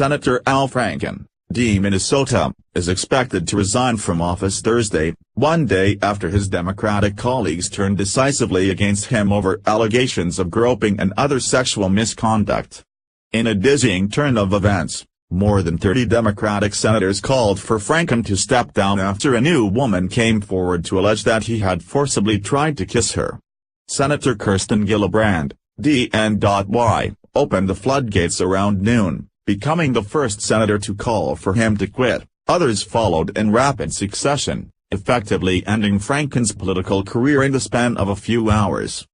Senator Al Franken, D-Minnesota, is expected to resign from office Thursday, one day after his Democratic colleagues turned decisively against him over allegations of groping and other sexual misconduct. In a dizzying turn of events, more than 30 Democratic senators called for Franken to step down after a new woman came forward to allege that he had forcibly tried to kiss her. Senator Kirsten Gillibrand, D-N.Y, opened the floodgates around noon, becoming the first senator to call for him to quit. Others followed in rapid succession, effectively ending Franken's political career in the span of a few hours.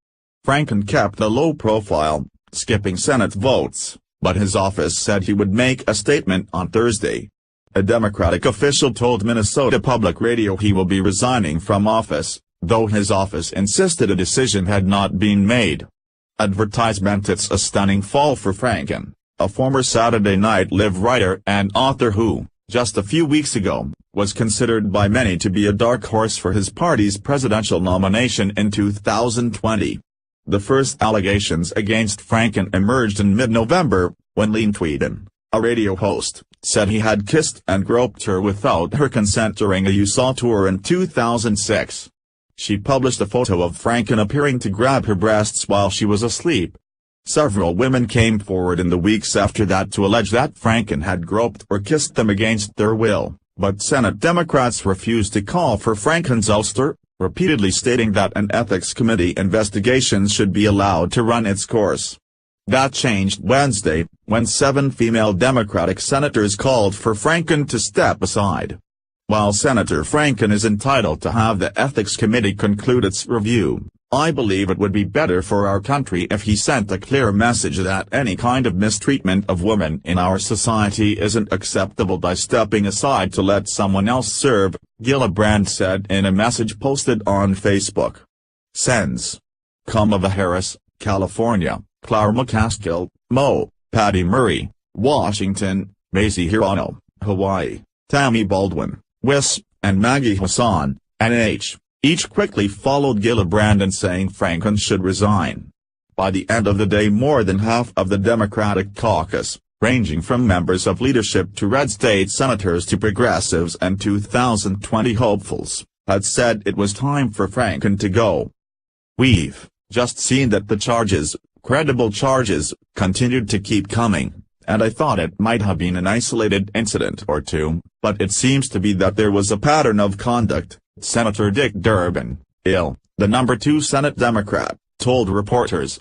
Franken kept a low profile, skipping Senate votes, but his office said he would make a statement on Thursday. A Democratic official told Minnesota Public Radio he will be resigning from office, though his office insisted a decision had not been made. Advertisement. It's a stunning fall for Franken, a former Saturday Night Live writer and author who, just a few weeks ago, was considered by many to be a dark horse for his party's presidential nomination in 2020. The first allegations against Franken emerged in mid-November, when Lynn Tweeden, a radio host, said he had kissed and groped her without her consent during a USA tour in 2006. She published a photo of Franken appearing to grab her breasts while she was asleep. Several women came forward in the weeks after that to allege that Franken had groped or kissed them against their will, but Senate Democrats refused to call for Franken's ouster, repeatedly stating that an ethics committee investigation should be allowed to run its course. That changed Wednesday, when 7 female Democratic senators called for Franken to step aside. While Senator Franken is entitled to have the ethics committee conclude its review, I believe it would be better for our country if he sent a clear message that any kind of mistreatment of women in our society isn't acceptable by stepping aside to let someone else serve, Gillibrand said in a message posted on Facebook. Sends. Kamala Harris, California, Clara McCaskill, Mo, Patty Murray, Washington, Mazie Hirono, Hawaii, Tammy Baldwin, WIS, and Maggie Hassan, NH. Each quickly followed Gillibrand in saying Franken should resign. By the end of the day, more than half of the Democratic caucus, ranging from members of leadership to red state senators to progressives and 2020 hopefuls, had said it was time for Franken to go. We've just seen that the charges, credible charges, continued to keep coming, and I thought it might have been an isolated incident or two, but it seems to be that there was a pattern of conduct. Senator Dick Durbin, the number 2 Senate Democrat, told reporters.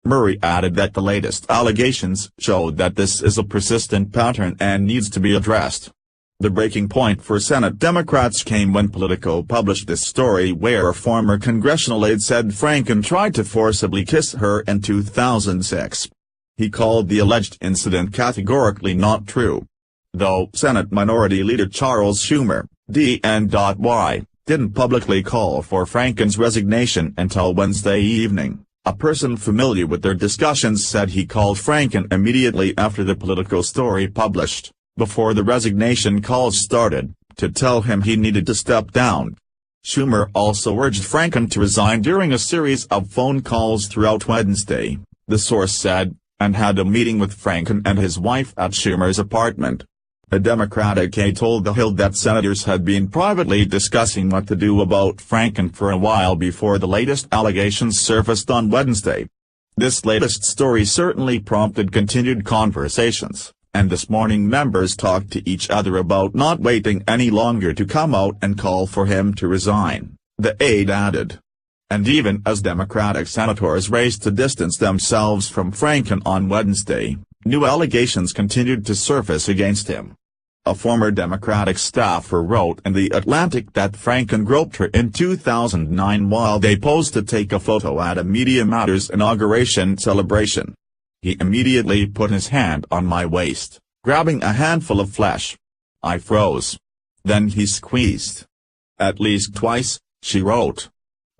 Murray added that the latest allegations showed that this is a persistent pattern and needs to be addressed. The breaking point for Senate Democrats came when Politico published this story where a former congressional aide said Franken tried to forcibly kiss her in 2006. He called the alleged incident categorically not true. Though Senate Minority Leader Charles Schumer, D.N.Y, didn't publicly call for Franken's resignation until Wednesday evening, a person familiar with their discussions said he called Franken immediately after the Politico story published, before the resignation calls started, to tell him he needed to step down. Schumer also urged Franken to resign during a series of phone calls throughout Wednesday, the source said, and had a meeting with Franken and his wife at Schumer's apartment. A Democratic aide told The Hill that senators had been privately discussing what to do about Franken for a while before the latest allegations surfaced on Wednesday. This latest story certainly prompted continued conversations, and this morning members talked to each other about not waiting any longer to come out and call for him to resign, the aide added. And even as Democratic senators raced to distance themselves from Franken on Wednesday, new allegations continued to surface against him. A former Democratic staffer wrote in The Atlantic that Franken groped her in 2009 while they posed to take a photo at a Media Matters inauguration celebration. He immediately put his hand on my waist, grabbing a handful of flesh. I froze. Then he squeezed. At least twice, she wrote.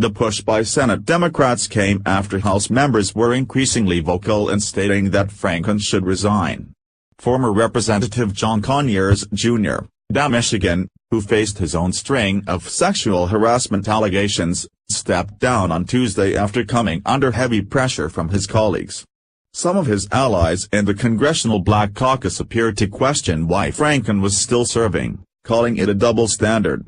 The push by Senate Democrats came after House members were increasingly vocal in stating that Franken should resign. Former Representative John Conyers, Jr., Michigan, who faced his own string of sexual harassment allegations, stepped down on Tuesday after coming under heavy pressure from his colleagues. Some of his allies in the Congressional Black Caucus appeared to question why Franken was still serving, calling it a double standard.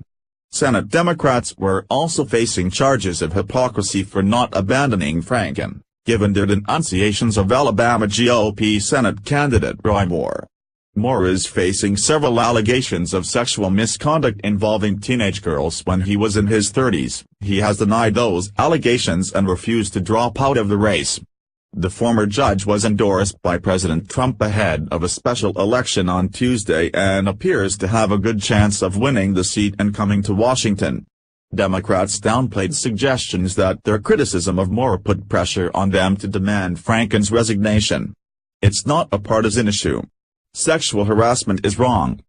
Senate Democrats were also facing charges of hypocrisy for not abandoning Franken, given their denunciations of Alabama GOP Senate candidate Roy Moore. Moore is facing several allegations of sexual misconduct involving teenage girls when he was in his 30s. He has denied those allegations and refused to drop out of the race. The former judge was endorsed by President Trump ahead of a special election on Tuesday and appears to have a good chance of winning the seat and coming to Washington. Democrats downplayed suggestions that their criticism of Moore put pressure on them to demand Franken's resignation. "It's not a partisan issue. Sexual harassment is wrong.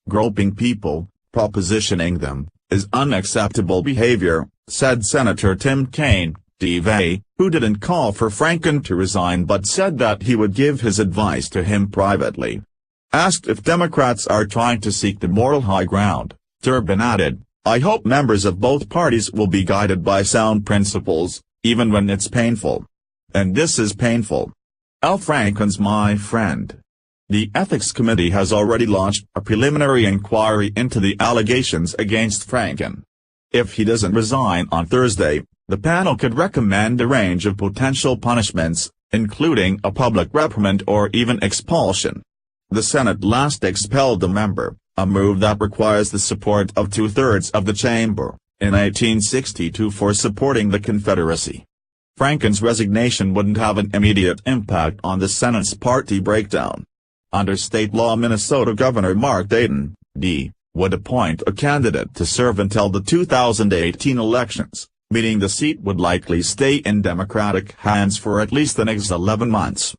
Groping people, propositioning them, is unacceptable behavior," said Senator Tim Kaine, DV, who didn't call for Franken to resign but said that he would give his advice to him privately. Asked if Democrats are trying to seek the moral high ground, Durbin added, "I hope members of both parties will be guided by sound principles, even when it's painful. And this is painful. Al Franken's my friend." The Ethics Committee has already launched a preliminary inquiry into the allegations against Franken. If he doesn't resign on Thursday, the panel could recommend a range of potential punishments, including a public reprimand or even expulsion. The Senate last expelled a member, a move that requires the support of 2/3 of the chamber, in 1862 for supporting the Confederacy. Franken's resignation wouldn't have an immediate impact on the Senate's party breakdown. Under state law, Minnesota Governor Mark Dayton, D., would appoint a candidate to serve until the 2018 elections, meaning the seat would likely stay in Democratic hands for at least the next 11 months.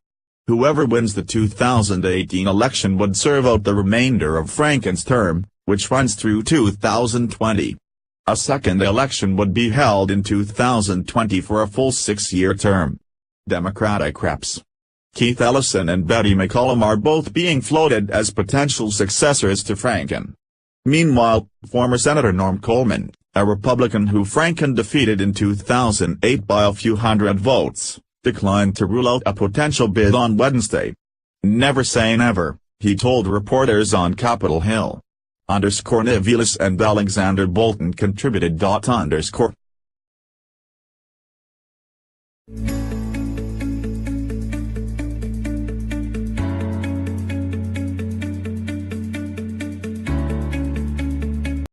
Whoever wins the 2018 election would serve out the remainder of Franken's term, which runs through 2020. A second election would be held in 2020 for a full 6-year term. Democratic reps Keith Ellison and Betty McCollum are both being floated as potential successors to Franken. Meanwhile, former Senator Norm Coleman, a Republican who Franken defeated in 2008 by a few hundred votes, declined to rule out a potential bid on Wednesday. "Never say never," he told reporters on Capitol Hill. _ Nivilis and Alexander Bolton contributed. _